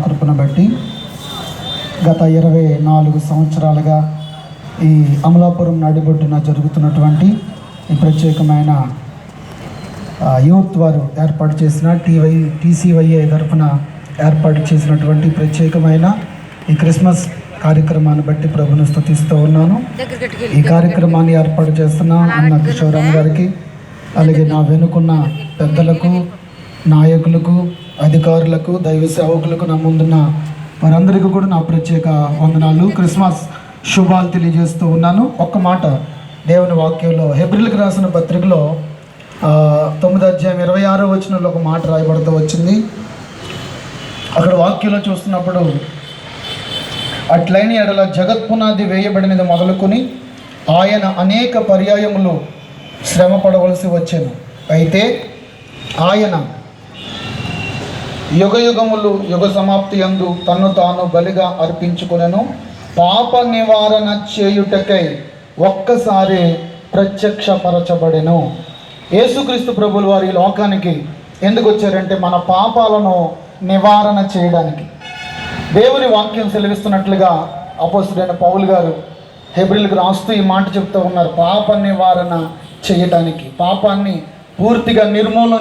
కృపను బట్టి గత 24 సంవత్సరాలుగా ఈ అమలాపురం నడిబొడ్డున జరుగుతున్నటువంటి ఈ ప్రత్యేకమైన యూత్ వారు ఏర్పాటు చేసిన టీసీవైఏ తరఫున ఏర్పాటు చేసినటువంటి ప్రత్యేకమైన ఈ క్రిస్మస్ కార్యక్రమాన్ని బట్టి ప్రభును స్తుతిస్తూ ఉన్నాను. ఈ కార్యక్రమాన్ని ఏర్పాటు చేస్తున్న అన్న కిషోరామ్ గారికి, అలాగే నా వెనుకున్న పెద్దలకు, నాయకులకు, అధికారులకు, దైవ సేవకులకు, నా ముందున్న వారందరికీ కూడా నా ప్రత్యేక వందనాలు, క్రిస్మస్ శుభాలు తెలియజేస్తూ ఉన్నాను. ఒక్క మాట దేవుని వాక్యంలో హెబ్రీయులకు రాసిన పత్రికలో 9:26 ఒక మాట రాయబడుతూ వచ్చింది. అక్కడ వాక్యంలో చూస్తున్నప్పుడు, అట్లైన ఎడల జగత్పునాది వేయబడినది మొదలుకొని ఆయన అనేక పర్యాయములు శ్రమ పడవలసి వచ్చాను. అయితే ఆయన యుగయుగములు యుగ సమాప్తి యందు తన్ను తాను బలిగా అర్పించుకొనెను. పాప నివారణ చేయుటకై ఒక్కసారి ప్రత్యక్షపరచబడెను. యేసుక్రీస్తు ప్రభులు వారి లోకానికి ఎందుకు వచ్చారంటే మన పాపాలను నివారణ చేయడానికి. దేవుని వాక్యం సెలవిస్తున్నట్లుగా అపోస్తలుడైన పౌలు గారు హెబ్రీయులకు రాస్తూ ఈ మాట చెప్తూ ఉన్నారు. పాప నివారణ చేయడానికి, పాపాన్ని పూర్తిగా నిర్మూలన